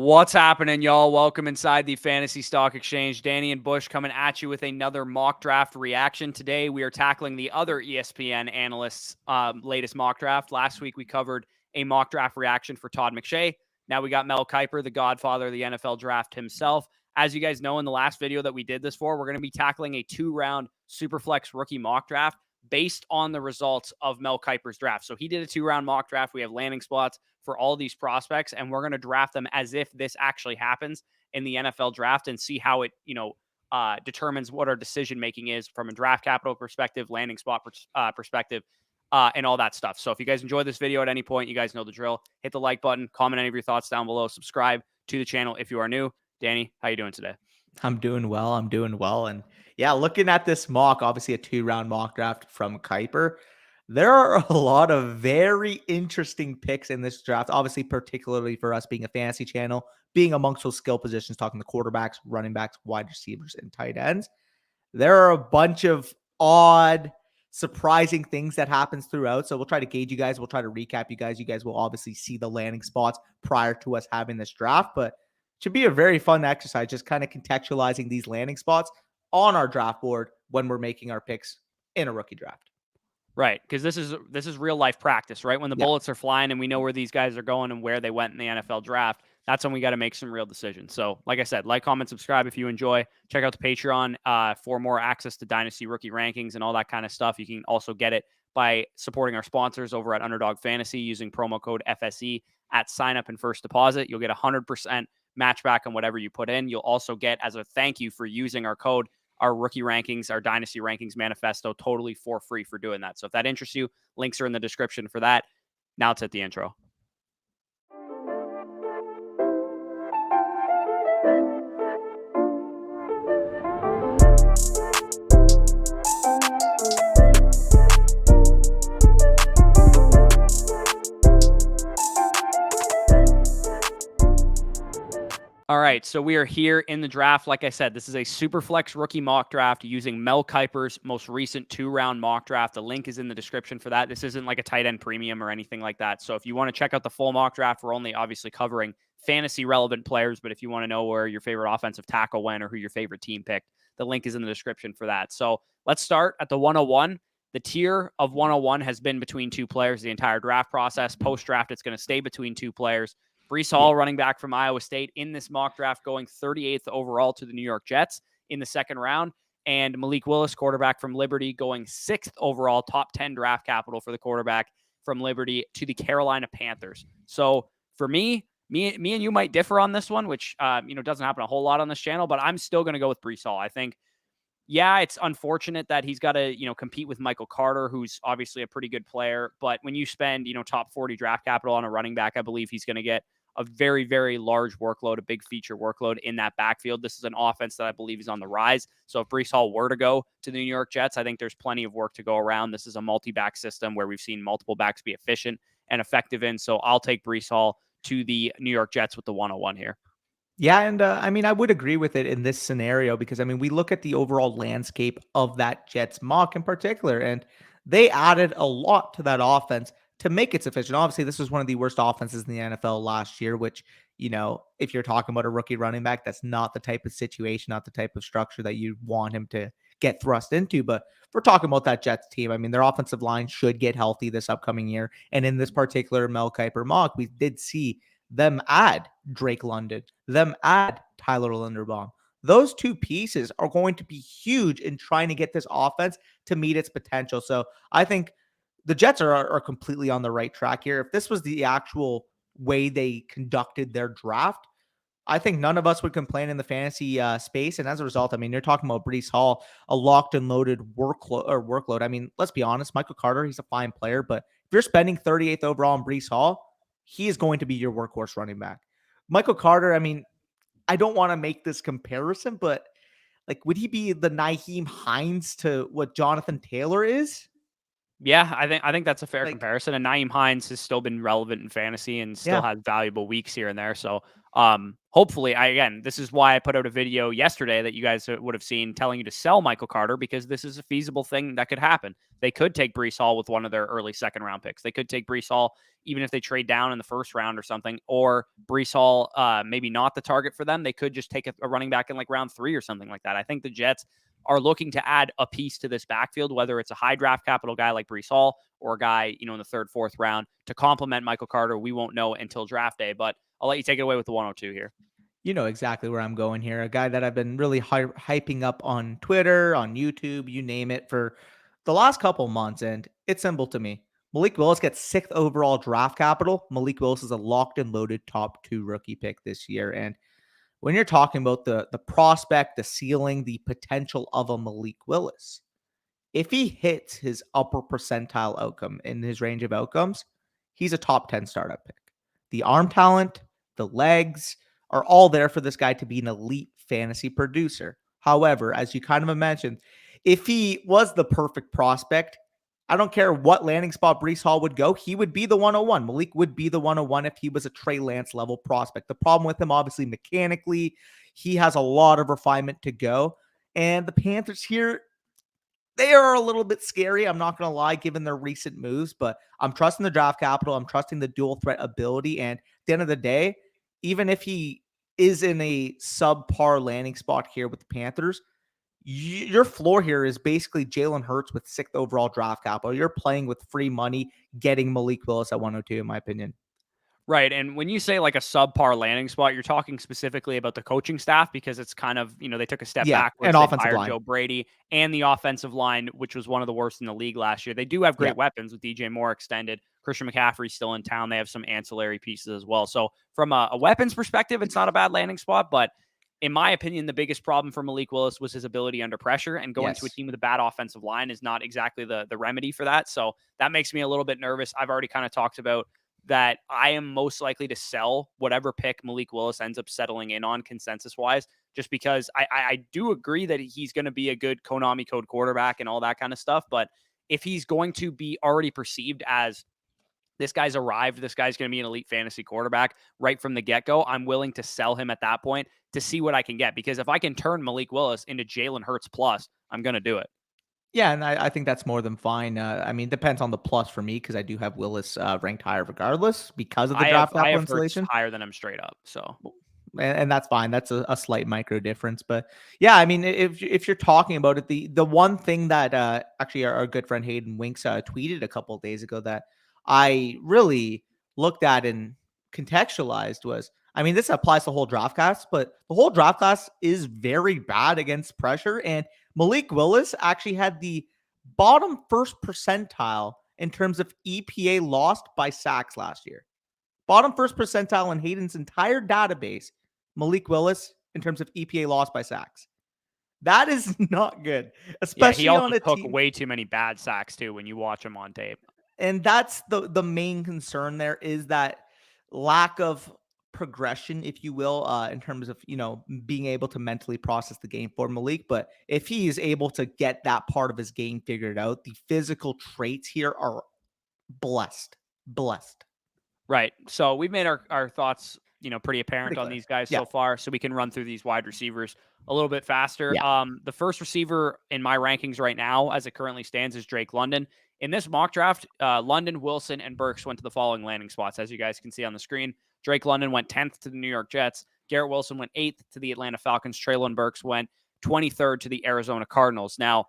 What's happening, y'all? Welcome inside the Fantasy Stock Exchange. Danny and Bush coming at you with another mock draft reaction. Today, we are tackling the other ESPN analysts' latest mock draft. Last week, we covered a mock draft reaction for Todd McShay. Now we got Mel Kiper, the godfather of the NFL draft himself. As you guys know, in the last video that we did this for, we're going to be tackling a 2-round Superflex rookie mock draft based on the results of Mel Kiper's draft. So he did a 2-round mock draft. We have landing spots for all these prospects, and we're going to draft them as if this actually happens in the NFL draft and see how it, determines what our decision making is from a draft capital perspective, landing spot perspective, and all that stuff. So if you guys enjoyed this video at any point, you guys know the drill. Hit the like button, comment any of your thoughts down below, subscribe to the channel if you are new. Danny, how you doing today? I'm doing well. And yeah, looking at this mock, obviously a 2-round mock draft from Kiper, there are a lot of very interesting picks in this draft, obviously, particularly for us being a fantasy channel, being amongst those skill positions, talking the quarterbacks, running backs, wide receivers, and tight ends. There are a bunch of odd, surprising things that happens throughout. So we'll try to gauge you guys. We'll try to recap you guys. You guys will obviously see the landing spots prior to us having this draft, but should be a very fun exercise, just kind of contextualizing these landing spots on our draft board when we're making our picks in a rookie draft. Right, because this is real life practice, right? When the bullets are flying and we know where these guys are going and where they went in the NFL draft, that's when we got to make some real decisions. So, like I said, like, comment, subscribe if you enjoy. Check out the Patreon for more access to Dynasty rookie rankings and all that kind of stuff. You can also get it by supporting our sponsors over at Underdog Fantasy using promo code FSE at sign up and first deposit. You'll get 100% match back on whatever you put in. You'll also get, as a thank you for using our code, our rookie rankings, our dynasty rankings manifesto, totally for free for doing that. So if that interests you, links are in the description for that. Now let's hit the intro. All right, so we are here in the draft. Like I said, this is a Superflex rookie mock draft using Mel Kiper's most recent 2-round mock draft. The link is in the description for that. This isn't like a tight end premium or anything like that. So if you want to check out the full mock draft, we're only obviously covering fantasy relevant players. But if you want to know where your favorite offensive tackle went or who your favorite team picked, the link is in the description for that. So let's start at the 101. The tier of 101 has been between 2 players the entire draft process. Post-draft, it's going to stay between 2 players. Breece Hall, running back from Iowa State, in this mock draft, going 38th overall to the New York Jets in the 2nd round. And Malik Willis, quarterback from Liberty, going 6th overall, top 10 draft capital for the quarterback from Liberty to the Carolina Panthers. So for me and you might differ on this one, which doesn't happen a whole lot on this channel, but I'm still going to go with Breece Hall. I think, yeah, it's unfortunate that he's got to, compete with Michael Carter, who's obviously a pretty good player. But when you spend, top 40 draft capital on a running back, I believe he's going to get a very, very large workload, a big feature workload in that backfield. This is an offense that I believe is on the rise. So if Breece Hall were to go to the New York Jets, I think there's plenty of work to go around. This is a multi-back system where we've seen multiple backs be efficient and effective in. So I'll take Breece Hall to the New York Jets with the 101 here. Yeah, and I would agree with it in this scenario because, we look at the overall landscape of that Jets mock in particular, and they added a lot to that offense to make it sufficient. Obviously, this was one of the worst offenses in the NFL last year, which, if you're talking about a rookie running back, that's not the type of situation, not the type of structure that you want him to get thrust into. But if we're talking about that Jets team, their offensive line should get healthy this upcoming year. And in this particular Mel Kiper mock, we did see them add Drake London, them add Tyler Linderbaum. Those 2 pieces are going to be huge in trying to get this offense to meet its potential. So I think the Jets are completely on the right track here. If this was the actual way they conducted their draft, I think none of us would complain in the fantasy space. And as a result, you're talking about Breece Hall, a locked and loaded workload. Let's be honest, Michael Carter, he's a fine player, but if you're spending 38th overall on Breece Hall, he is going to be your workhorse running back. Michael Carter, I don't want to make this comparison, but would he be the Nyheim Hines to what Jonathan Taylor is? Yeah, I think that's a fair comparison. And Nyheim Hines has still been relevant in fantasy and still has valuable weeks here and there. So Hopefully, again, this is why I put out a video yesterday that you guys would have seen telling you to sell Michael Carter, because this is a feasible thing that could happen. They could take Breece Hall with one of their early second round picks. They could take Breece Hall even if they trade down in the first round or something, or Breece Hall, maybe not the target for them. They could just take a running back in like round 3 or something like that. I think the Jets are looking to add a piece to this backfield, whether it's a high draft capital guy like Breece Hall or a guy, in the third, fourth round to complement Michael Carter. We won't know until draft day, but I'll let you take it away with the 102 here. You know exactly where I'm going here. A guy that I've been really hyping up on Twitter, on YouTube, you name it, for the last couple months. And it's simple to me. Malik Willis gets 6th overall draft capital. Malik Willis is a locked and loaded top 2 rookie pick this year. And when you're talking about the prospect, the ceiling, the potential of a Malik Willis, if he hits his upper percentile outcome in his range of outcomes, he's a top 10 startup pick. The arm talent, the legs are all there for this guy to be an elite fantasy producer. However, as you kind of mentioned, if he was the perfect prospect, I don't care what landing spot Breece Hall would go, he would be the 101. Malik would be the 101 if he was a Trey Lance level prospect. The problem with him, obviously, mechanically, he has a lot of refinement to go. And the Panthers here, they are a little bit scary. I'm not going to lie, given their recent moves, but I'm trusting the draft capital. I'm trusting the dual threat ability. And at the end of the day, even if he is in a subpar landing spot here with the Panthers, your floor here is basically Jalen Hurts with 6th overall draft capital. You're playing with free money, getting Malik Willis at 102, in my opinion. Right. And when you say like a subpar landing spot, you're talking specifically about the coaching staff, because it's kind of, they took a step Yeah, backwards. and They offensive fired line. Joe Brady, and the offensive line, which was one of the worst in the league last year. They do have Yeah. great weapons with DJ Moore extended. Christian McCaffrey's still in town. They have some ancillary pieces as well. So from a weapons perspective, it's not a bad landing spot. But in my opinion, the biggest problem for Malik Willis was his ability under pressure, and going to a Yes. team with a bad offensive line is not exactly the remedy for that. So that makes me a little bit nervous. I've already kind of talked about that I am most likely to sell whatever pick Malik Willis ends up settling in on consensus wise, just because I do agree that he's going to be a good Konami code quarterback and all that kind of stuff. But if he's going to be already perceived as this guy's arrived, this guy's going to be an elite fantasy quarterback right from the get-go, I'm willing to sell him at that point to see what I can get. Because if I can turn Malik Willis into Jalen Hurts plus, I'm going to do it. Yeah, and I think that's more than fine. I mean, depends on the plus for me because I do have Willis ranked higher regardless because of the draft I capital have Hurts installation. higher than him straight up. So And that's fine. That's a slight micro difference, but yeah, I mean, if you're talking about it, the one thing that actually our good friend Hayden Winks tweeted a couple of days ago that I really looked at and contextualized was, I mean, this applies to the whole draft class, but the whole draft class is very bad against pressure, and Malik Willis actually had the bottom first percentile in terms of EPA lost by sacks last year. Bottom first percentile in Hayden's entire database, Malik Willis, in terms of EPA lost by sacks. That is not good, yeah, he especially also on a took team. way too many bad sacks too when you watch him on tape. And that's the main concern there is that lack of progression, if you will, in terms of, being able to mentally process the game for Malik. But if he is able to get that part of his game figured out, the physical traits here are blessed. Blessed. Right. So we've made our thoughts, pretty Pretty apparent on clear. these guys Yeah. so far. So we can run through these wide receivers a little bit faster. Yeah. The first receiver in my rankings right now, as it currently stands, is Drake London. In this mock draft, London, Wilson, and Burks went to the following landing spots, as you guys can see on the screen. Drake London went 10th to the New York Jets. Garrett Wilson went 8th to the Atlanta Falcons. Treylon Burks went 23rd to the Arizona Cardinals. Now,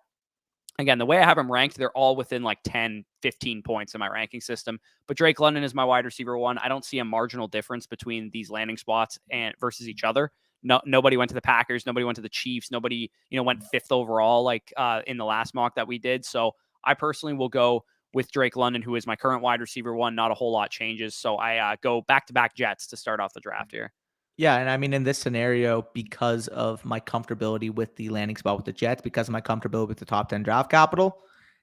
again, the way I have them ranked, they're all within like 10, 15 points in my ranking system. But Drake London is my wide receiver 1. I don't see a marginal difference between these landing spots and versus each other. Nobody went to the Packers. Nobody went to the Chiefs. Nobody, went 5th overall like in the last mock that we did. So I personally will go with Drake London, who is my current wide receiver 1. Not a whole lot changes. So I go back-to-back Jets to start off the draft here. Yeah, and I mean, in this scenario, because of my comfortability with the landing spot with the Jets, because of my comfortability with the top 10 draft capital,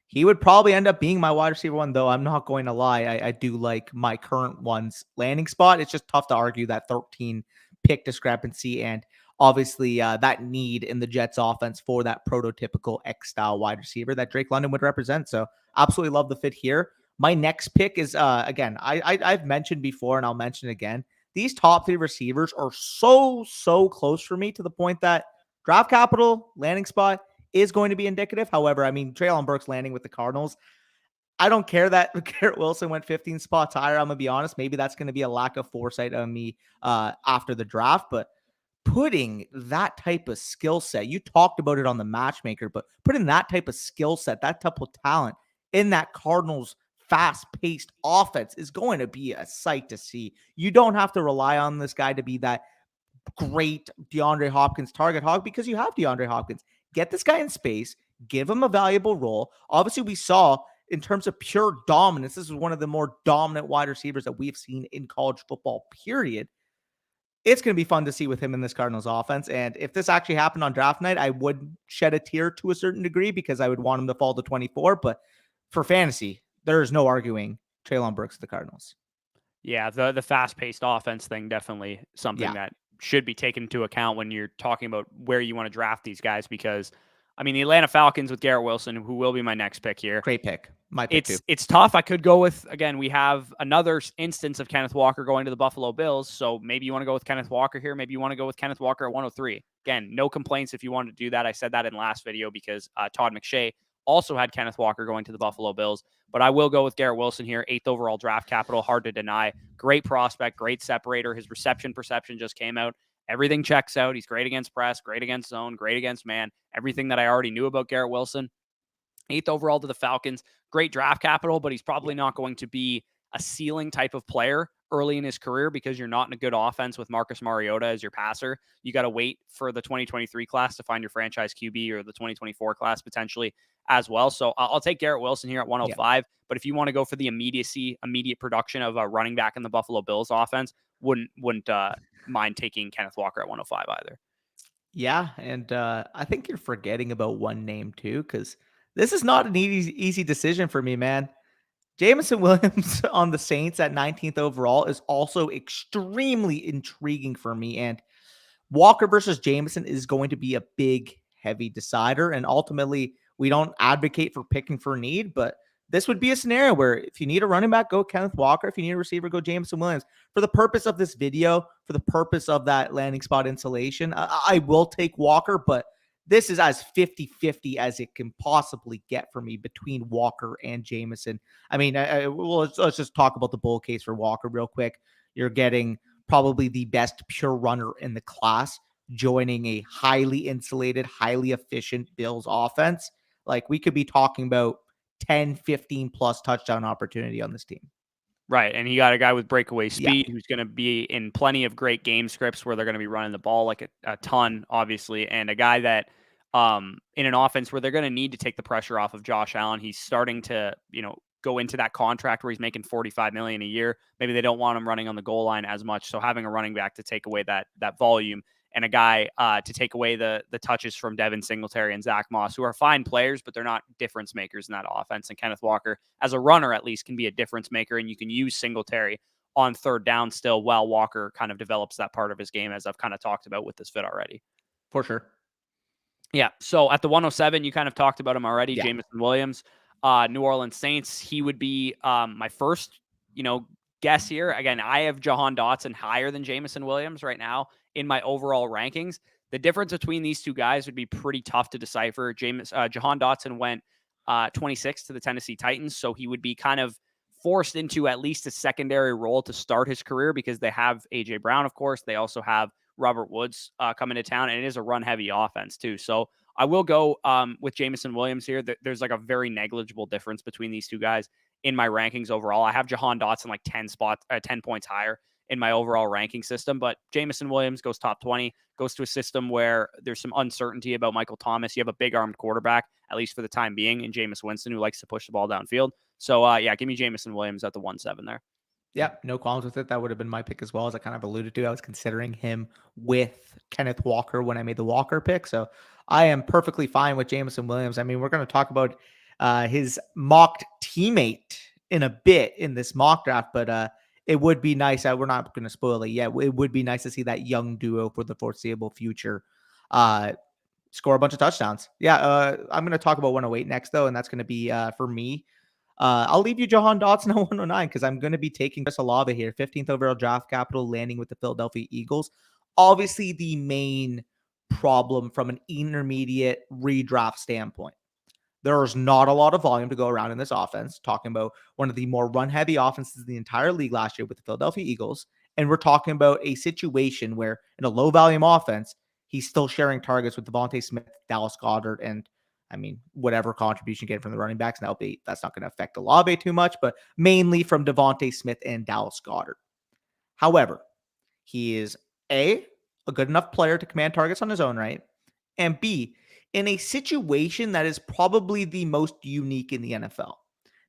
he would probably end up being my wide receiver 1, though I'm not going to lie. I do like my current one's landing spot. It's just tough to argue that 13 pick discrepancy and obviously that need in the Jets offense for that prototypical X-style wide receiver that Drake London would represent. So absolutely love the fit here. My next pick is, again, I've mentioned before and I'll mention again, these top 3 receivers are so close for me to the point that draft capital, landing spot is going to be indicative. However, I mean, Treylon Burks landing with the Cardinals, I don't care that Garrett Wilson went 15 spots higher. I'm gonna be honest. Maybe that's gonna be a lack of foresight on me after the draft. But putting that type of skill set, you talked about it on the matchmaker, but putting that type of skill set, that type of talent in that Cardinals fast-paced offense is going to be a sight to see. You don't have to rely on this guy to be that great DeAndre Hopkins target hog because you have DeAndre Hopkins. Get this guy in space, give him a valuable role. Obviously, we saw in terms of pure dominance, this is one of the more dominant wide receivers that we've seen in college football, period. It's going to be fun to see with him in this Cardinals offense. And if this actually happened on draft night, I would shed a tear to a certain degree because I would want him to fall to 24. But for fantasy, there is no arguing Treylon Burks to the Cardinals. Yeah, the fast-paced offense thing, definitely something that should be taken into account when you're talking about where you want to draft these guys, because I mean, the Atlanta Falcons with Garrett Wilson, who will be my next pick here. Great pick. My pick too. It's tough. I could go with, again, we have another instance of Kenneth Walker going to the Buffalo Bills. So maybe you want to go with Kenneth Walker here. Maybe you want to go with Kenneth Walker at 103. Again, no complaints if you want to do that. I said that in last video because Todd McShay also had Kenneth Walker going to the Buffalo Bills. But I will go with Garrett Wilson here, 8th overall draft capital. Hard to deny. Great prospect, great separator. His reception perception just came out. Everything checks out. He's great against press, great against zone, great against man. Everything that I already knew about Garrett Wilson. 8th overall to the Falcons. Great draft capital, but he's probably not going to be a ceiling type of player early in his career because you're not in a good offense with Marcus Mariota as your passer. You got to wait for the 2023 class to find your franchise QB, or the 2024 class potentially as well. So I'll take Garrett Wilson here at 105. But if you want to go for the immediate production of a running back in the Buffalo Bills offense, wouldn't mind taking Kenneth Walker at 105 either. Yeah, and I think you're forgetting about one name too, because this is not an easy decision for me, man. Jameson Williams on the Saints at 19th overall is also extremely intriguing for me. And Walker versus Jameson is going to be a big, heavy decider. And ultimately, we don't advocate for picking for need, but this would be a scenario where if you need a running back, go Kenneth Walker. If you need a receiver, go Jameson Williams. For the purpose of this video, for the purpose of that landing spot insulation, I will take Walker, but this is as 50-50 as it can possibly get for me between Walker and Jameson. I mean, let's just talk about the bull case for Walker real quick. You're getting probably the best pure runner in the class, joining a highly insulated, highly efficient Bills offense. Like, we could be talking about 10, 15 plus touchdown opportunity on this team. Right. And he got a guy with breakaway speed who's going to be in plenty of great game scripts where they're going to be running the ball like a ton, obviously. And a guy that in an offense where they're going to need to take the pressure off of Josh Allen. He's starting to, go into that contract where he's making $45 million a year. Maybe they don't want him running on the goal line as much. So having a running back to take away that volume, and a guy to take away the touches from Devin Singletary and Zach Moss, who are fine players, but they're not difference makers in that offense. And Kenneth Walker, as a runner at least, can be a difference maker, and you can use Singletary on third down still while Walker kind of develops that part of his game, as I've kind of talked about with this fit already. For sure. Yeah, so at the 107, you kind of talked about him already, Jameson Williams, New Orleans Saints. He would be my first, guess here. Again, I have Jahan Dotson higher than Jameson Williams right now in my overall rankings. The difference between these two guys would be pretty tough to decipher. Jahan Dotson went 26 to the Tennessee Titans, so he would be kind of forced into at least a secondary role to start his career because they have A.J. Brown, of course. They also have Robert Woods coming to town, and it is a run-heavy offense too. So I will go with Jameson Williams here. There's like a very negligible difference between these two guys in my rankings overall. I have Jahan Dotson like 10 points higher in my overall ranking system, but Jameson Williams goes top 20, goes to a system where there's some uncertainty about Michael Thomas. You have a big armed quarterback, at least for the time being, in Jameis Winston, who likes to push the ball downfield. So give me Jameson Williams at the 1-7 there. Yeah, no qualms with it. That would have been my pick as well, as I kind of alluded to. I was considering him with Kenneth Walker when I made the Walker pick. So I am perfectly fine with Jameson Williams. I mean, we're going to talk about his mocked teammate in a bit in this mock draft, but it would be nice. We're not going to spoil it yet. It would be nice to see that young duo for the foreseeable future score a bunch of touchdowns. Yeah, I'm going to talk about 108 next, though, and that's going to be, for me, I'll leave you Jahan Dotson at 109 because I'm going to be taking Chris Olave here, 15th overall draft capital, landing with the Philadelphia Eagles. Obviously, the main problem from an intermediate redraft standpoint. There's not a lot of volume to go around in this offense. Talking about one of the more run-heavy offenses in the entire league last year with the Philadelphia Eagles. And we're talking about a situation where in a low-volume offense, he's still sharing targets with Devontae Smith, Dallas Goedert, and whatever contribution you get from the running backs. Now, that's not going to affect Olave too much, but mainly from Devontae Smith and Dallas Goedert. However, he is a good enough player to command targets on his own right, and B, in a situation that is probably the most unique in the NFL.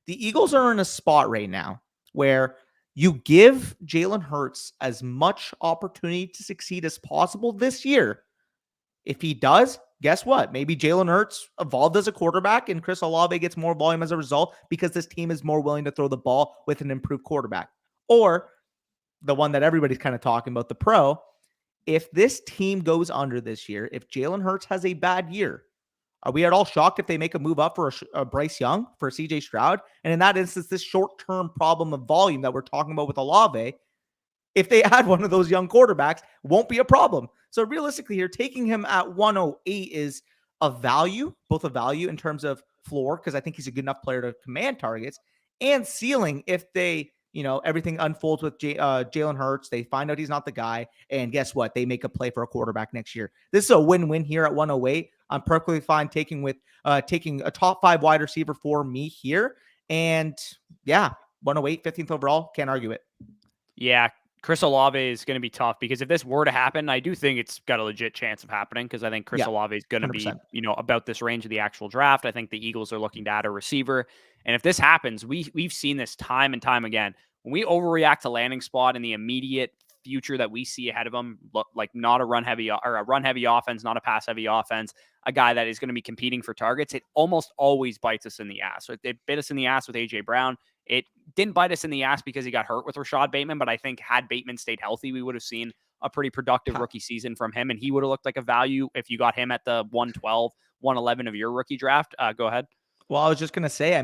The Eagles are in a spot right now where you give Jalen Hurts as much opportunity to succeed as possible this year. If he does, guess what? Maybe Jalen Hurts evolved as a quarterback and Chris Olave gets more volume as a result because this team is more willing to throw the ball with an improved quarterback. Or the one that everybody's kind of talking about, the pro, if this team goes under this year, if Jalen Hurts has a bad year, are we at all shocked if they make a move up for a Bryce Young, for CJ Stroud? And in that instance, this short-term problem of volume that we're talking about with Olave, if they add one of those young quarterbacks, won't be a problem. So realistically here, taking him at 108 is a value, both a value in terms of floor, because I think he's a good enough player to command targets, and ceiling if they, everything unfolds with Jalen Hurts. They find out he's not the guy. And guess what? They make a play for a quarterback next year. This is a win-win here at 108. I'm perfectly fine taking a top 5 wide receiver for me here. And yeah, 108, 15th overall. Can't argue it. Yeah, Chris Olave is going to be tough because if this were to happen, I do think it's got a legit chance of happening because I think Chris Olave is going to be, about this range of the actual draft. I think the Eagles are looking to add a receiver. And if this happens, we've seen this time and time again. When we overreact to landing spot in the immediate future that we see ahead of them, like not a run heavy offense, not a pass heavy offense, a guy that is going to be competing for targets, it almost always bites us in the ass. So it bit us in the ass with AJ Brown. It didn't bite us in the ass because he got hurt with Rashad Bateman, but I think had Bateman stayed healthy, we would have seen a pretty productive rookie season from him, and he would have looked like a value if you got him at the 112, 111 of your rookie draft. Go ahead. Well, I was just going to say,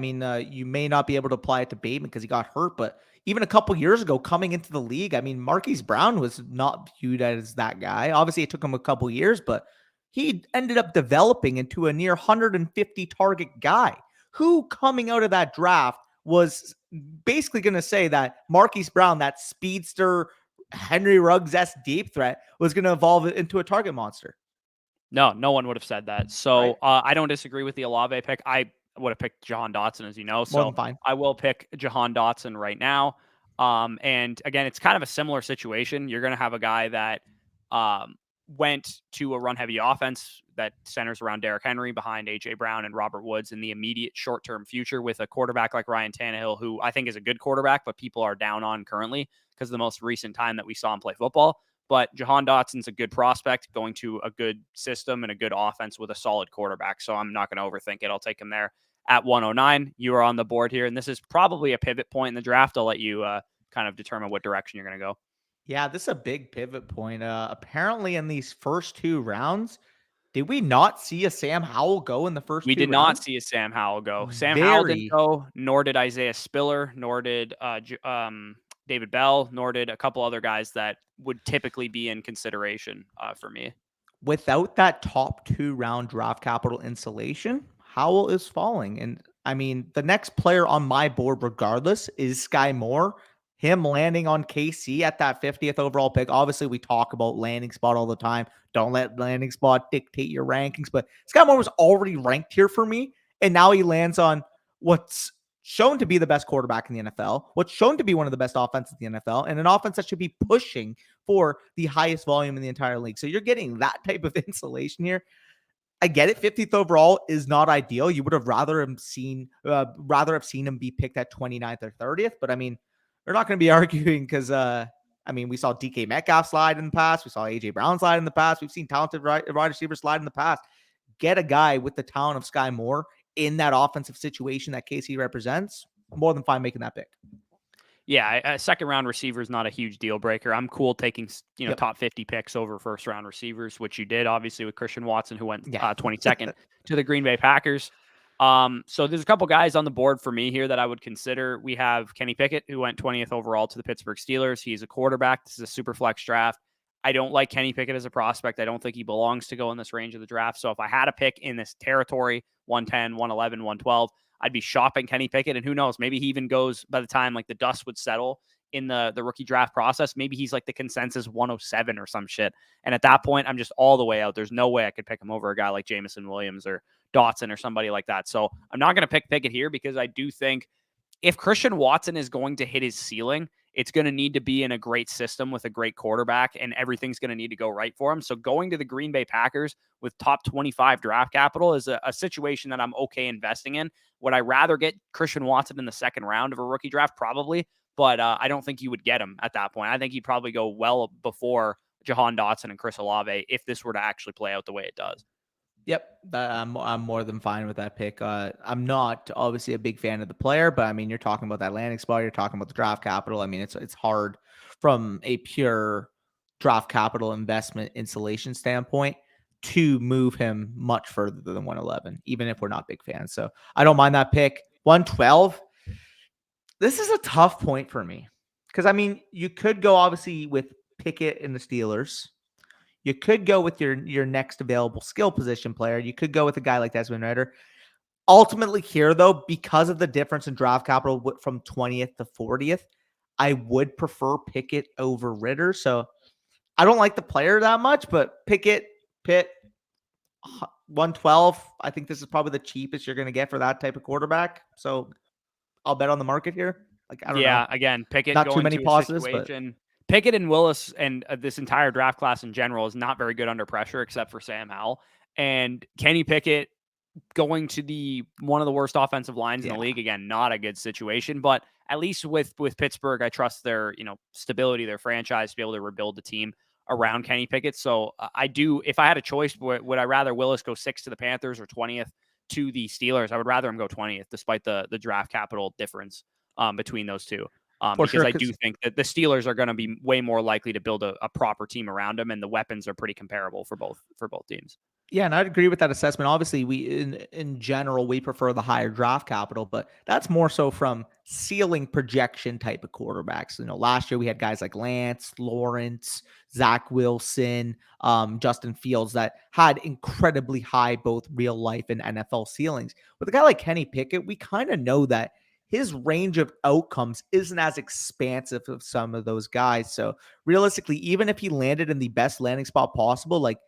you may not be able to apply it to Bateman because he got hurt, but even a couple years ago coming into the league, Marquise Brown was not viewed as that guy. Obviously, it took him a couple years, but he ended up developing into a near 150 target guy who coming out of that draft was basically going to say that Marquise Brown, that speedster, Henry Ruggs-esque deep threat, was going to evolve into a target monster. No one would have said that. So I don't disagree with the Olave pick. I would have picked Jahan Dotson, as you know. So I will pick Jahan Dotson right now. And again, it's kind of a similar situation. You're going to have a guy that went to a run-heavy offense that centers around Derrick Henry behind A.J. Brown and Robert Woods in the immediate short-term future with a quarterback like Ryan Tannehill, who I think is a good quarterback, but people are down on currently because of the most recent time that we saw him play football. But Jahan Dotson's a good prospect going to a good system and a good offense with a solid quarterback. So I'm not going to overthink it. I'll take him there at 109. You are on the board here, and this is probably a pivot point in the draft. I'll let you kind of determine what direction you're going to go. Yeah, this is a big pivot point. Apparently, in these first 2 rounds, did we not see a Sam Howell go in the first 2 rounds? We did not see a Sam Howell go. Sam Howell didn't go, nor did Isaiah Spiller, nor did David Bell, nor did a couple other guys that would typically be in consideration for me. Without that top 2 round draft capital insulation, Howell is falling. And the next player on my board, regardless, is Sky Moore. Him landing on KC at that 50th overall pick. Obviously, we talk about landing spot all the time. Don't let landing spot dictate your rankings. But Sky Moore was already ranked here for me. And now he lands on what's shown to be the best quarterback in the NFL, what's shown to be one of the best offenses in the NFL, and an offense that should be pushing for the highest volume in the entire league. So you're getting that type of insulation here. I get it. 50th overall is not ideal. You would have rather have seen him be picked at 29th or 30th. But we're not going to be arguing because we saw DK Metcalf slide in the past. We saw AJ Brown slide in the past. We've seen talented wide receivers slide in the past. Get a guy with the talent of Sky Moore in that offensive situation that KC represents. More than fine making that pick. Yeah, a second round receiver is not a huge deal breaker. I'm cool taking top 50 picks over first round receivers, which you did obviously with Christian Watson, who went 22nd to the Green Bay Packers. So there's a couple guys on the board for me here that I would consider. We have Kenny Pickett, who went 20th overall to the Pittsburgh Steelers. He's a quarterback. This is a super flex draft. I don't like Kenny Pickett as a prospect. I don't think he belongs to go in this range of the draft. So if I had a pick in this territory, 110, 111, 112, I'd be shopping Kenny Pickett. And who knows, maybe he even goes by the time like the dust would settle in the rookie draft process. Maybe he's like the consensus 107 or some shit. And at that point, I'm just all the way out. There's no way I could pick him over a guy like Jameson Williams or Dotson or somebody like that. So I'm not going to pick Pickett here because I do think if Christian Watson is going to hit his ceiling, it's going to need to be in a great system with a great quarterback, and everything's going to need to go right for him. So going to the Green Bay Packers with top 25 draft capital is a situation that I'm okay investing in. Would I rather get Christian Watson in the second round of a rookie draft? Probably, but I don't think you would get him at that point. I think he'd probably go well before Jahan Dotson and Chris Olave if this were to actually play out the way it does. Yep, I'm more than fine with that pick. I'm not obviously a big fan of the player, but I mean, you're talking about that landing spot. You're talking about the draft capital. I mean, it's hard from a pure draft capital investment insulation standpoint to move him much further than 111, even if we're not big fans. So I don't mind that pick. 112. This is a tough point for me because I mean, you could go obviously with Pickett and the Steelers. You could go with your next available skill position player. You could go with a guy like Desmond Ridder. Ultimately, here though, because of the difference in draft capital from 20th to 40th, I would prefer Pickett over Ridder. So I don't like the player that much, but Pickett, Pitt, 112. I think this is probably the cheapest you're going to get for that type of quarterback. So I'll bet on the market here. Like I don't know, Again, Pickett not too going many to a positives, but situation. Pickett and Willis and this entire draft class in general is not very good under pressure, except for Sam Howell. And Kenny Pickett going to the one of the worst offensive lines in the league. Again, not a good situation, but at least with Pittsburgh, I trust their stability, their franchise to be able to rebuild the team around Kenny Pickett. So I do. If I had a choice, would I rather Willis go 6th to the Panthers or 20th to the Steelers? I would rather him go 20th, despite the draft capital difference between those two. for Because sure. I do think that the Steelers are going to be way more likely to build a proper team around him, and the weapons are pretty comparable for both teams. Yeah, and I'd agree with that assessment. Obviously, we in general we prefer the higher draft capital, but that's more so from ceiling projection type of quarterbacks. Last year we had guys like Lance, Lawrence, Zach Wilson, Justin Fields that had incredibly high both real life and NFL ceilings. With a guy like Kenny Pickett, we kind of know that his range of outcomes isn't as expansive of some of those guys. So realistically, even if he landed in the best landing spot possible, like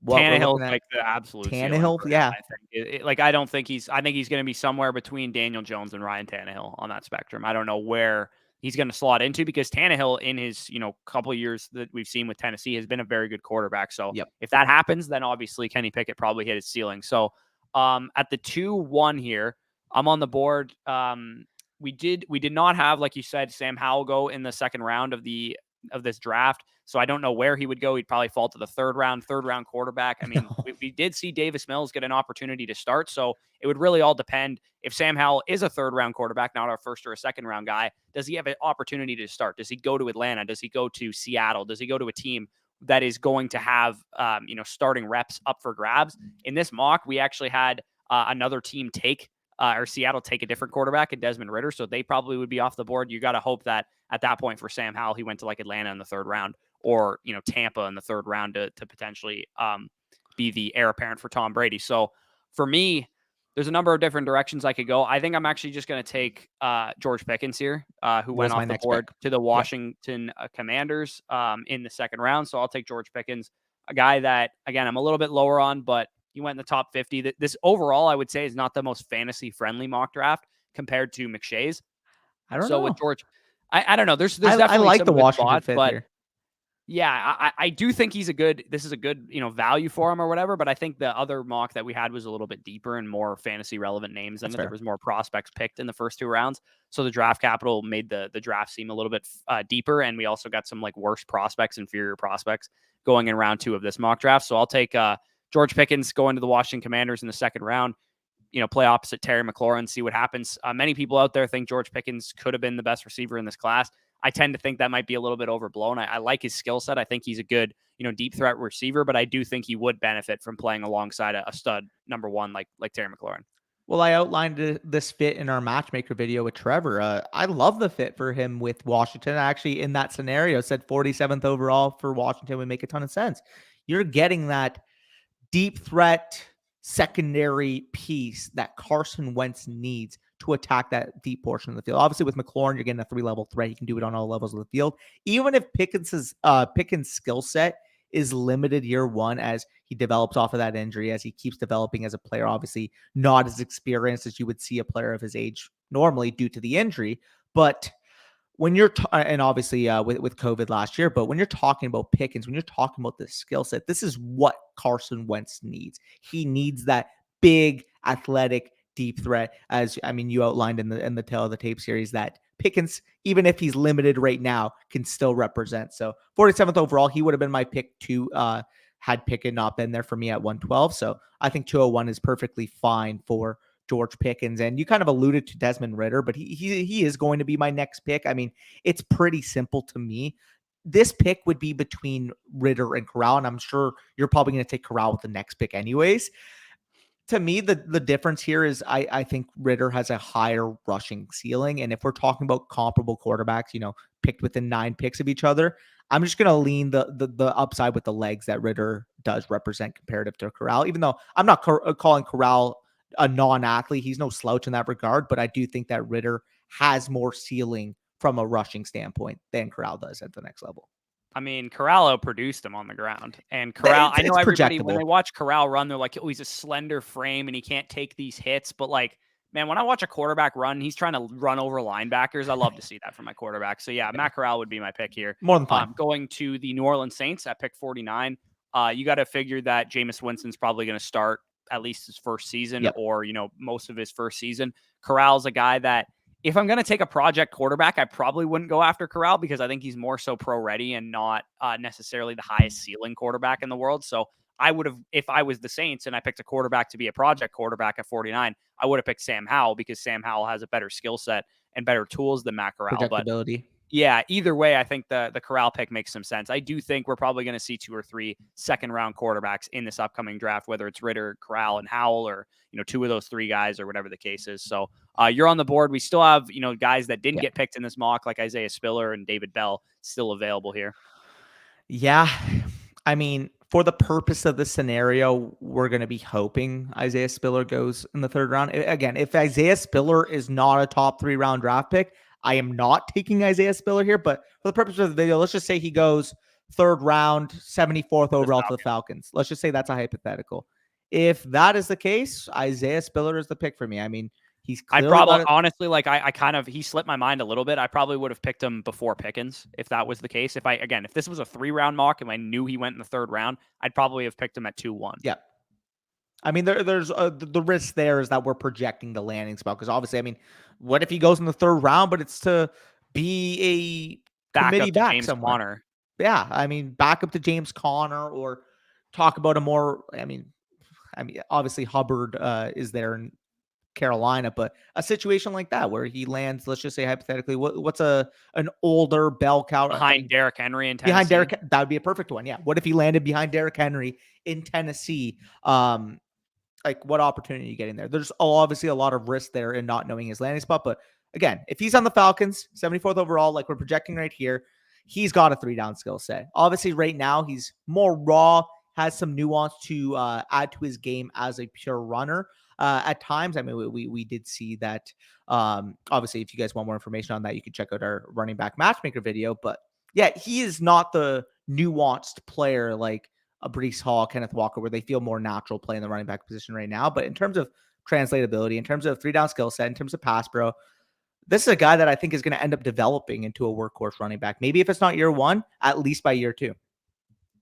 what we're Tannehill's looking at, like the absolute ceiling Tannehill, for him, yeah, I think. I don't think I think he's going to be somewhere between Daniel Jones and Ryan Tannehill on that spectrum. I don't know where he's going to slot into because Tannehill in his, couple of years that we've seen with Tennessee has been a very good quarterback. So yep. if that happens, then obviously Kenny Pickett probably hit his ceiling. So at the 2-1 here, I'm on the board. We did not have, like you said, Sam Howell go in the second round of this draft. So I don't know where he would go. He'd probably fall to the third round quarterback. I mean, we did see Davis Mills get an opportunity to start. So it would really all depend. If Sam Howell is a third round quarterback, not our first or a second round guy, does he have an opportunity to start? Does he go to Atlanta? Does he go to Seattle? Does he go to a team that is going to have, starting reps up for grabs? In this mock, we actually had another team take or Seattle take a different quarterback in Desmond Ridder. So they probably would be off the board. You got to hope that at that point for Sam Howell, he went to like Atlanta in the third round or, Tampa in the third round to potentially be the heir apparent for Tom Brady. So for me, there's a number of different directions I could go. I think I'm actually just going to take George Pickens here, who went off the board to the Washington Commanders in the second round. So I'll take George Pickens, a guy that, again, I'm a little bit lower on, but he went in the top 50. This overall, I would say, is not the most fantasy-friendly mock draft compared to McShay's. I don't So know. with George, I don't know. There's I definitely like some the good Washington spots, fit but here. yeah, I do think this is a good, value for him or whatever. But I think the other mock that we had was a little bit deeper and more fantasy relevant names. That's And fair. there was more prospects picked in the first 2 rounds. So the draft capital made the draft seem a little bit deeper. And we also got some like worse prospects, inferior prospects going in round 2 of this mock draft. So I'll take George Pickens going to the Washington Commanders in the second round. Play opposite Terry McLaurin, see what happens. Many people out there think George Pickens could have been the best receiver in this class. I tend to think that might be a little bit overblown. I like his skill set. I think he's a good, deep threat receiver, but I do think he would benefit from playing alongside a stud number one like Terry McLaurin. Well, I outlined this fit in our matchmaker video with Trevor. I love the fit for him with Washington. Actually, in that scenario, said 47th overall for Washington would make a ton of sense. You're getting that deep threat secondary piece that Carson Wentz needs to attack that deep portion of the field. Obviously, with McLaurin, you're getting a 3-level threat. You can do it on all levels of the field. Even if Pickens' skill set is limited year one as he develops off of that injury, as he keeps developing as a player, obviously not as experienced as you would see a player of his age normally due to the injury. But when you're and obviously with COVID last year, but when you're talking about Pickens, when you're talking about the skill set, this is what Carson Wentz needs. He needs that big, athletic, deep threat. As I mean, you outlined in the tail of the tape series that Pickens, even if he's limited right now, can still represent. So 47th overall, he would have been my pick too. Had Pickens not been there for me at 112. So I think 201 is perfectly fine for George Pickens. And you kind of alluded to Desmond Ridder, but he is going to be my next pick. I mean, it's pretty simple to me. This pick would be between Ridder and Corral, and I'm sure you're probably going to take Corral with the next pick anyways. To me, the difference here is I think Ridder has a higher rushing ceiling. And if we're talking about comparable quarterbacks, picked within 9 picks of each other, I'm just going to lean the upside with the legs that Ridder does represent comparative to Corral, even though I'm not calling Corral a non-athlete. He's no slouch in that regard, but I do think that Ridder has more ceiling from a rushing standpoint than Corral does at the next level. I mean, Corral produced him on the ground. And Corral, I know It's everybody, when projectable. they watch Corral run, they're like, oh, he's a slender frame and he can't take these hits. But like, man, when I watch a quarterback run, he's trying to run over linebackers. I love to see that from my quarterback. So yeah, Matt Corral would be my pick here. More than fine. Going to the New Orleans Saints at pick 49. You got to figure that Jameis Winston's probably going to start at least his first season or, most of his first season. Corral's a guy that, if I'm going to take a project quarterback, I probably wouldn't go after Corral because I think he's more so pro ready and not necessarily the highest ceiling quarterback in the world. So I would have, if I was the Saints and I picked a quarterback to be a project quarterback at 49, I would have picked Sam Howell because Sam Howell has a better skill set and better tools than Matt Corral. Projectability. But yeah, either way, I think the Corral pick makes some sense. I do think we're probably going to see 2 or 3 second-round quarterbacks in this upcoming draft, whether it's Ridder, Corral, and Howell, or 2 of those 3 guys, or whatever the case is. So you're on the board. We still have guys that didn't get picked in this mock, like Isaiah Spiller and David Bell, still available here. Yeah, I mean, for the purpose of the scenario, we're going to be hoping Isaiah Spiller goes in the 3rd round. Again, if Isaiah Spiller is not a top 3 round draft pick, I am not taking Isaiah Spiller here. But for the purpose of the video, let's just say he goes 3rd round, 74th overall to the Falcons. Let's just say that's a hypothetical. If that is the case, Isaiah Spiller is the pick for me. I mean, I probably honestly, like, I kind of, he slipped my mind a little bit. I probably would have picked him before Pickens if that was the case. If this was a 3-round mock and I knew he went in the 3rd round, I'd probably have picked him at 2-1. Yeah. I mean, there's the risk there is that we're projecting the landing spot because obviously, I mean, what if he goes in the 3rd round, but it's to be a committee back James somewhere? Conner. Yeah, I mean, back up to James Conner or talk about a more. I mean, obviously Hubbard is there in Carolina, but a situation like that where he lands, let's just say hypothetically, what's an older bell cow behind Derrick Henry in Tennessee? Behind Derrick, that would be a perfect one. Yeah, what if he landed behind Derrick Henry in Tennessee? Like, what opportunity are you getting there? There's obviously a lot of risk there in not knowing his landing spot. But again, if he's on the Falcons, 74th overall, like we're projecting right here, he's got a 3-down skill set. Obviously, right now, he's more raw, has some nuance to add to his game as a pure runner. At times, I mean, we did see that. Obviously, if you guys want more information on that, you can check out our running back matchmaker video. But yeah, he is not the nuanced player like a Breece Hall, Kenneth Walker, where they feel more natural playing the running back position right now. But in terms of translatability, in terms of 3-down skill set, in terms of pass pro, this is a guy that I think is going to end up developing into a workhorse running back. Maybe if it's not year 1, at least by year 2.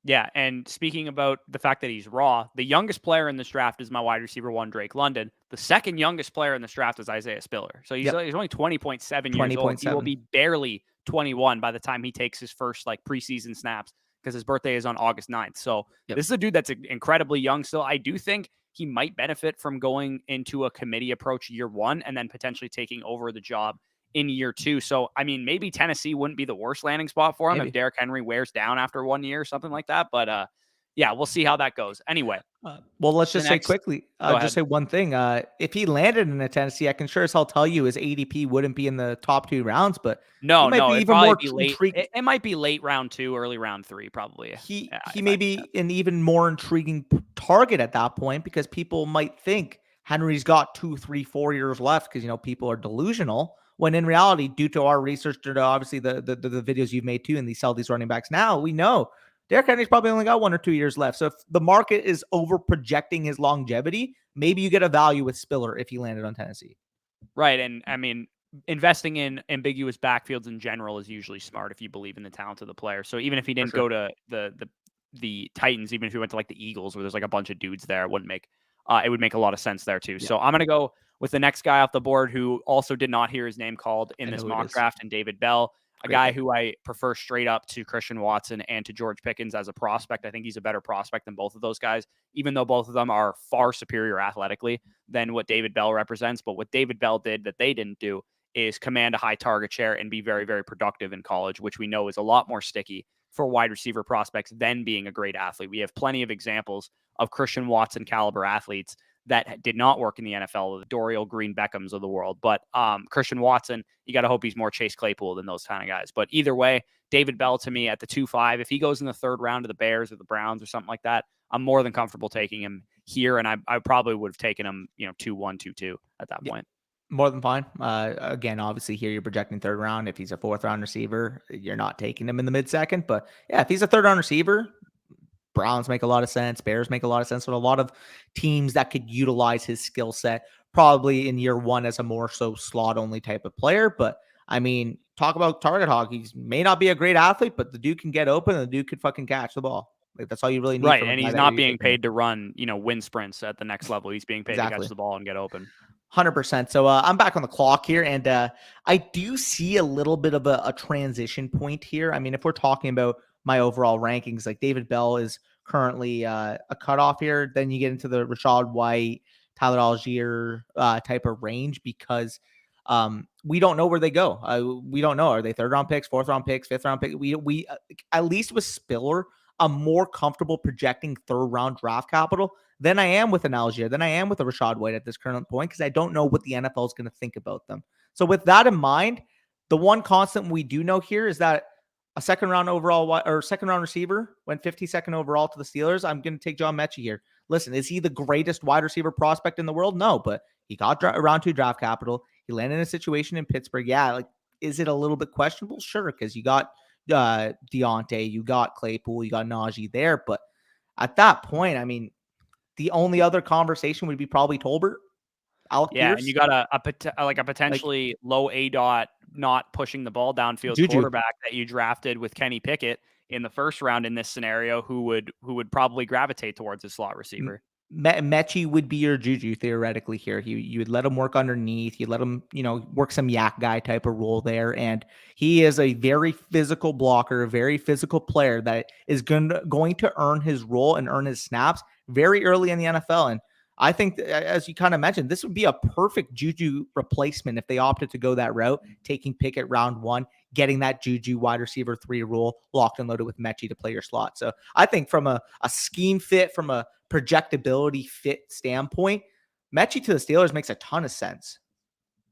Yeah, and speaking about the fact that he's raw, the youngest player in this draft is my wide receiver 1, Drake London. The second youngest player in this draft is Isaiah Spiller. So he's only 20.7 years old. He will be barely 21 by the time he takes his first preseason snaps because his birthday is on August 9th. So this is a dude that's incredibly young still. I do think he might benefit from going into a committee approach year 1 and then potentially taking over the job in year 2. So, I mean, maybe Tennessee wouldn't be the worst landing spot for him if Derrick Henry wears down after 1 year or something like that. But yeah, we'll see how that goes. Anyway, Well, let's the just say next, quickly, go just ahead. say one thing. If he landed in a Tennessee, I can sure as hell tell you his ADP wouldn't be in the top 2 rounds, but he No, might no, be it'd even probably more be late. intrigued. It might be late round 2, early round 3, probably. Yeah, He if I may had to be guess. an even more intriguing target at that point because people might think Henry's got 2, 3, 4 years left because people are delusional. When in reality, due to our research, due to obviously the videos you've made too, and sell these running backs now, we know Derrick Henry's probably only got 1 or 2 years left. So if the market is over projecting his longevity, maybe you get a value with Spiller if he landed on Tennessee. Right, and I mean, investing in ambiguous backfields in general is usually smart if you believe in the talent of the player. So even if he For didn't sure. go to the Titans, even if he went to like the Eagles, where there's like a bunch of dudes there, it would make a lot of sense there too. Yeah, So I'm gonna go with the next guy off the board who also did not hear his name called in I know this who it mock is. draft, and David Bell, a Great guy pick. who I prefer straight up to Christian Watson and to George Pickens as a prospect. I think he's a better prospect than both of those guys, even though both of them are far superior athletically than what David Bell represents. But what David Bell did that they didn't do is command a high target share and be very, very productive in college, which we know is a lot more sticky for wide receiver prospects than being a great athlete. We have plenty of examples of Christian Watson caliber athletes that did not work in the NFL, the Dorial Green Beckhams of the world. But Christian Watson, you got to hope he's more Chase Claypool than those kind of guys. But either way, David Bell to me at the 2-5, if he goes in the third round to the Bears or the Browns or something like that, I'm more than comfortable taking him here. And I probably would have taken him, 2-1, 2-2 at that Yeah, point. more than fine. Again, obviously here you're projecting third round. If he's a fourth round receiver, you're not taking him in the mid second. But yeah, if he's a third round receiver, Browns make a lot of sense. Bears make a lot of sense. With a lot of teams that could utilize his skill set, probably in year one as a more so slot only type of player. But I mean, talk about target hog. He may not be a great athlete, but the dude can get open and the dude could fucking catch the ball. Like that's all you really need Right. from a And guy he's that not you're being taking there. paid to run, wind sprints at the next level. He's being paid to catch Exactly. the ball and get open. 100%. So I'm back on the clock here, and I do see a little bit of a transition point here. I mean, if we're talking about my overall rankings, like David Bell is currently a cutoff here. Then you get into the Rashad White, Tyler Algier type of range because we don't know where they go. We don't know. Are they third round picks, fourth round picks, fifth round pick? We at least with Spiller, I'm more comfortable projecting third round draft capital than I am with an Algier, than I am with a Rashad White at this current point because I don't know what the NFL is going to think about them. So with that in mind, the one constant we do know here is that a second round overall or second round receiver went 52nd overall to the Steelers. I'm going to take John Mechie here. Listen, is he the greatest wide receiver prospect in the world? No, but he got round 2 draft capital. He landed in a situation in Pittsburgh. Yeah, like is it a little bit questionable? Sure, because you got Deontay, you got Claypool, you got Najee there, but at that point, I mean, the only other conversation would be probably Tolbert, Alec Yeah, and you Pierce, got a like potentially low A dot, not pushing the ball downfield Juju. quarterback that you drafted with Kenny Pickett in the first round in this scenario, who would probably gravitate towards a slot receiver. Mechie would be your Juju theoretically here. You would let him work underneath. You let him, work some yak guy type of role there. And he is a very physical blocker, a very physical player that is going to earn his role and earn his snaps very early in the NFL. And I think, as you kind of mentioned, this would be a perfect Juju replacement if they opted to go that route, taking Pickett round 1, getting that Juju wide receiver 3 role locked and loaded with Mechie to play your slot. So I think from a scheme fit, from a projectability fit standpoint, Mechie to the Steelers makes a ton of sense.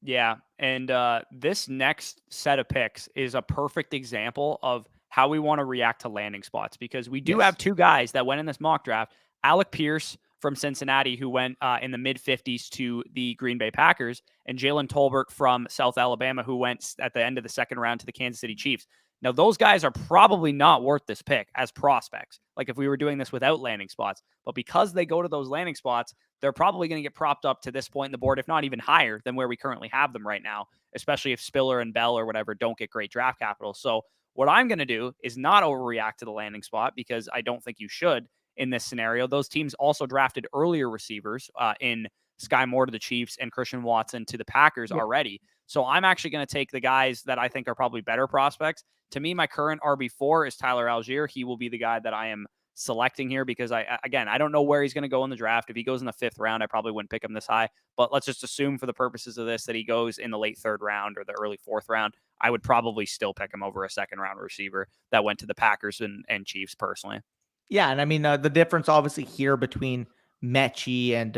Yeah, and this next set of picks is a perfect example of how we want to react to landing spots because we do Yes. have two guys that went in this mock draft. Alec Pierce from Cincinnati, who went in the mid 50s to the Green Bay Packers, and Jalen Tolbert from South Alabama, who went at the end of the second round to the Kansas City Chiefs. Now, those guys are probably not worth this pick as prospects, like if we were doing this without landing spots. But because they go to those landing spots, they're probably going to get propped up to this point in the board, if not even higher than where we currently have them right now, especially if Spiller and Bell or whatever don't get great draft capital. So, what I'm going to do is not overreact to the landing spot because I don't think you should in this scenario. Those teams also drafted earlier receivers in Sky Moore to the Chiefs and Christian Watson to the Packers Yep. already. So, I'm actually going to take the guys that I think are probably better prospects. To me, my current RB4 is Tyler Algier. He will be the guy that I am selecting here because I don't know where he's going to go in the draft. If he goes in the 5th round, I probably wouldn't pick him this high, but let's just assume for the purposes of this that he goes in the late 3rd round or the early 4th round. I would probably still pick him over a second round receiver that went to the Packers and Chiefs personally. Yeah, and I mean the difference obviously here between Mechie and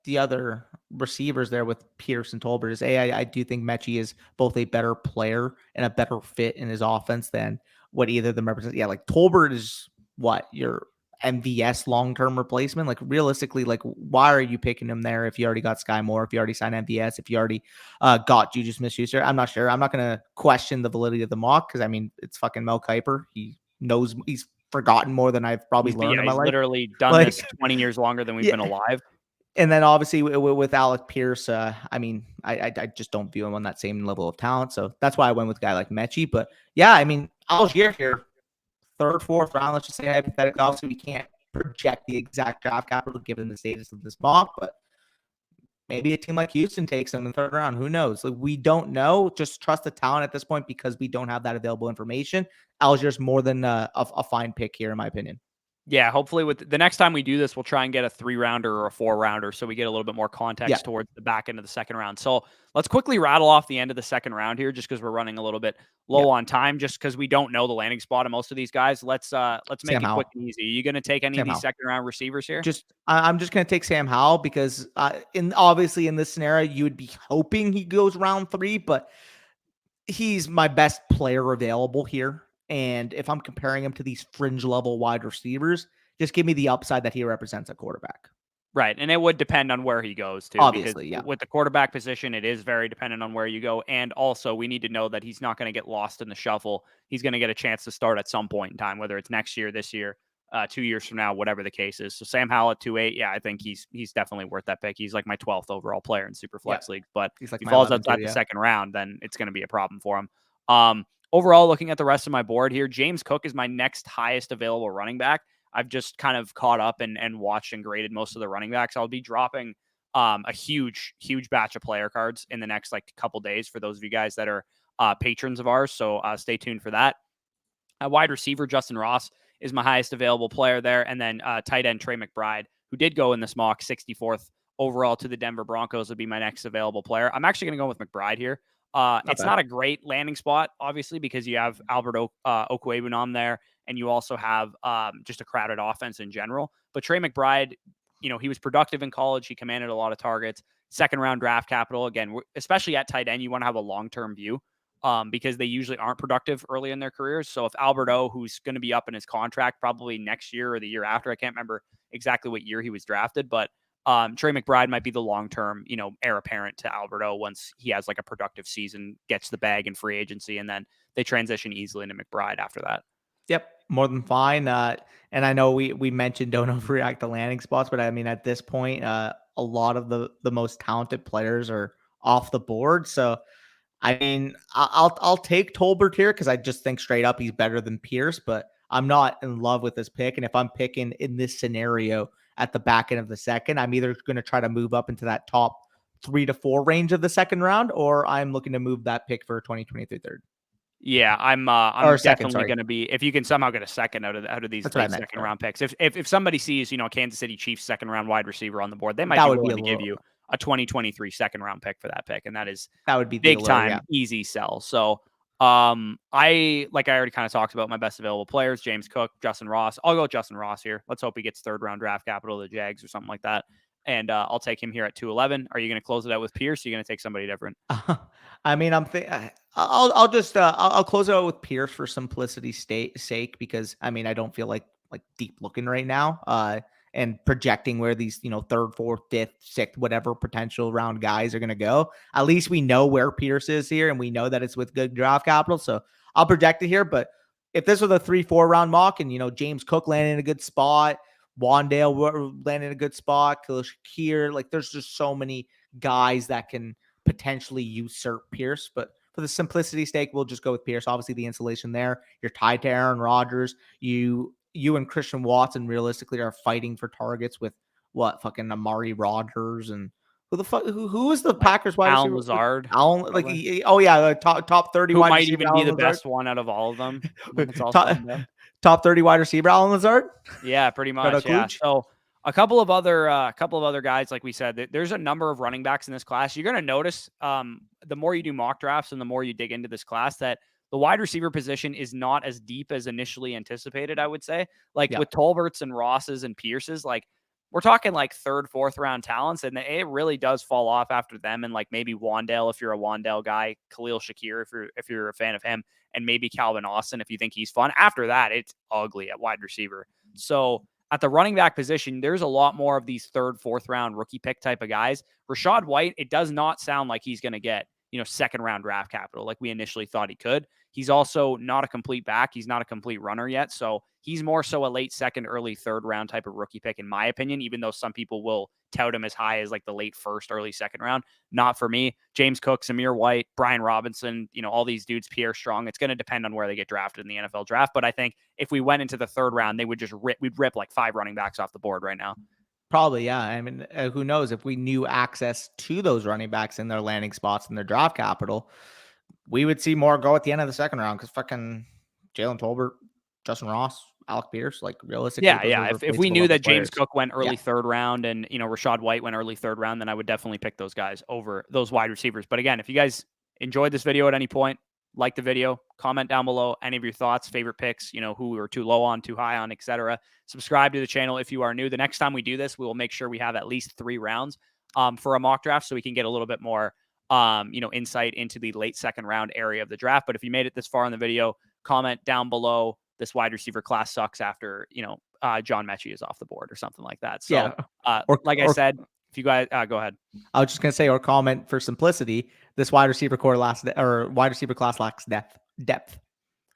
the other receivers there with Pierce and Tolbert is I do think Mechie is both a better player and a better fit in his offense than what either of them represent. Yeah, like Tolbert is what your MVS long term replacement. Like realistically, like why are you picking him there if you already got Sky Moore, if you already signed MVS, if you already got Juju Smith-Schuster? I'm not sure. I'm not going to question the validity of the mock because I mean it's fucking Mel Kiper. He knows he's forgotten more than I've probably learned in my He's life. literally done Like, this 20 years longer than we've yeah. been alive. And then obviously with Alec Pierce, I mean, I just don't view him on that same level of talent. So that's why I went with a guy like Mechie. But yeah, I mean, Algier here, third, fourth round, let's just say hypothetically. Obviously, we can't project the exact draft capital given the status of this mock, but maybe a team like Houston takes him in the third round. Who knows? Like, we don't know. Just trust the talent at this point because we don't have that available information. Algier's more than a fine pick here, in my opinion. Yeah, hopefully with the next time we do this, we'll try and get a 3-rounder or a 4-rounder so we get a little bit more Yeah. context towards the back end of the second round. So let's quickly rattle off the end of the second round here just because we're running a little bit low on time, just because we don't know the landing spot of most of these guys. Let's make Sam it quick Howell. and easy. Are you going to take any of Sam these Howell. second round receivers here? I'm just going to take Sam Howell because obviously in this scenario you would be hoping he goes round 3, but he's my best player available here. And if I'm comparing him to these fringe level wide receivers, just give me the upside that he represents at quarterback. Right. And it would depend on where he goes too, because Obviously, yeah. with the quarterback position, it is very dependent on where you go. And also we need to know that he's not going to get lost in the shuffle. He's going to get a chance to start at some point in time, whether it's next year, this year, 2 years from now, whatever the case is. So Sam Howell at 2.8, yeah, I think he's definitely worth that pick. He's like my 12th overall player in Superflex leagues, but He's like if he my falls 11 too, outside the yeah. second round, then it's going to be a problem for him. Overall, looking at the rest of my board here, James Cook is my next highest available running back. I've just kind of caught up and watched and graded most of the running backs. I'll be dropping a huge batch of player cards in the next like couple days for those of you guys that are patrons of ours. So stay tuned for that. Wide receiver Justin Ross is my highest available player there, and then tight end Trey McBride, who did go in this mock 64th overall to the Denver Broncos, would be my next available player. I'm actually going to go with McBride here. It's not a great landing spot, obviously, because you have Albert Okwuegbunam on there, and you also have just a crowded offense in general. But Trey McBride, he was productive in college. He commanded a lot of targets. Second round draft capital. Again, especially at tight end, you want to have a long-term view because they usually aren't productive early in their careers. So if Albert O, who's going to be up in his contract probably next year or the year after, I can't remember exactly what year he was drafted, but Trey McBride might be the long-term, heir apparent to Alberto once he has like a productive season, gets the bag in free agency, and then they transition easily into McBride after that. Yep, more than fine. And I know we mentioned don't overreact to landing spots, but I mean at this point, a lot of the most talented players are off the board. So I mean, I'll take Tolbert here because I just think straight up he's better than Pierce, but I'm not in love with this pick. And if I'm picking in this scenario at the back end of the second, I'm either going to try to move up into that top 3 to 4 range of the second round, or I'm looking to move that pick for 2023 third. Yeah, I'm Or second, definitely sorry. going to be, if you can somehow get a second out of these That's what I late meant. second Sorry. round picks. If somebody sees, Kansas City Chiefs second round wide receiver on the board, they might That be would be willing a to give little. you a 2023 second round pick for that pick, and that is That would be the big allure. Yeah. time easy sell. So I already kind of talked about my best available players, James Cook, Justin Ross. I'll go Justin Ross here. Let's hope he gets third round draft capital of the Jags or something like that. And I'll take him here at 211. Are you going to close it out with Pierce? Or are you going to take somebody different? I mean, I'll just I'll close it out with Pierce for simplicity's sake because I mean I don't feel like deep looking right now. And projecting where these third, fourth, fifth, sixth, whatever potential round guys are gonna go. At least we know where Pierce is here, and we know that it's with good draft capital. So I'll project it here. But if this was a 3-4 round mock, and James Cook landed in a good spot, Wandale landed in a good spot, Khalil, like there's just so many guys that can potentially usurp Pierce, but for the simplicity sake, we'll just go with Pierce. Obviously, the insulation there. You're tied to Aaron Rodgers. You and Christian Watson realistically are fighting for targets with what fucking Amari Rodgers and who the fuck who is the Like Packers wide Alan receiver? Lazard, Alan, like oh yeah, the top 30 who wide might receiver even be Alan the Lazard. best one out of all of them when it's all said top, and done. top 30 wide receiver Alan Lazard. Yeah, pretty Shout much. out Yeah. Klooch. So a couple of other guys, like we said, there's a number of running backs in this class. You're going to notice the more you do mock drafts and the more you dig into this class that the wide receiver position is not as deep as initially anticipated, I would say. Like Yeah. with Tolberts and Rosses and Pierces, like we're talking like third, fourth round talents, and it really does fall off after them. And like maybe Wandale, if you're a Wandale guy, Khalil Shakir, if you're a fan of him, and maybe Calvin Austin, if you think he's fun. After that, it's ugly at wide receiver. So at the running back position, there's a lot more of these third, fourth round rookie pick type of guys. Rashad White, it does not sound like he's going to get, second round draft capital like we initially thought he could. He's also not a complete back. He's not a complete runner yet. So he's more so a late second, early third round type of rookie pick, in my opinion, even though some people will tout him as high as like the late first, early second round. Not for me. James Cook, Zamir White, Brian Robinson, all these dudes, Pierre Strong. It's going to depend on where they get drafted in the NFL draft. But I think if we went into the third round, they would we'd rip like 5 running backs off the board right now. Probably, yeah. I mean, who knows if we knew access to those running backs in their landing spots and their draft capital, we would see more go at the end of the second round because fucking Jalen Tolbert, Justin Ross, Alec Pierce, like realistically. Yeah. If we knew that James players. Cook went early third round and, Rashad White went early third round, then I would definitely pick those guys over those wide receivers. But again, if you guys enjoyed this video at any point, like the video, comment down below any of your thoughts, favorite picks, who we were too low on, too high on, etc. Subscribe to the channel if you are new. The next time we do this, we will make sure we have at least 3 rounds for a mock draft so we can get a little bit more insight into the late second round area of the draft. But if you made it this far in the video, comment down below this wide receiver class sucks after, John Mechie is off the board or something like that. So I said, if you guys go ahead. I was just going to say, or comment for simplicity, this wide receiver class lacks depth.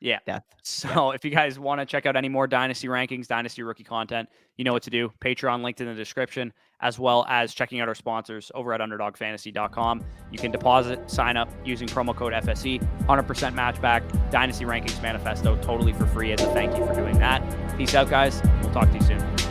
Yeah. So if you guys want to check out any more Dynasty rankings, Dynasty rookie content, you know what to do. Patreon linked in the description, as well as checking out our sponsors over at UnderdogFantasy.com. You can deposit, sign up using promo code FSE, 100% match back, Dynasty Rankings Manifesto, totally for free as a thank you for doing that. Peace out, guys. We'll talk to you soon.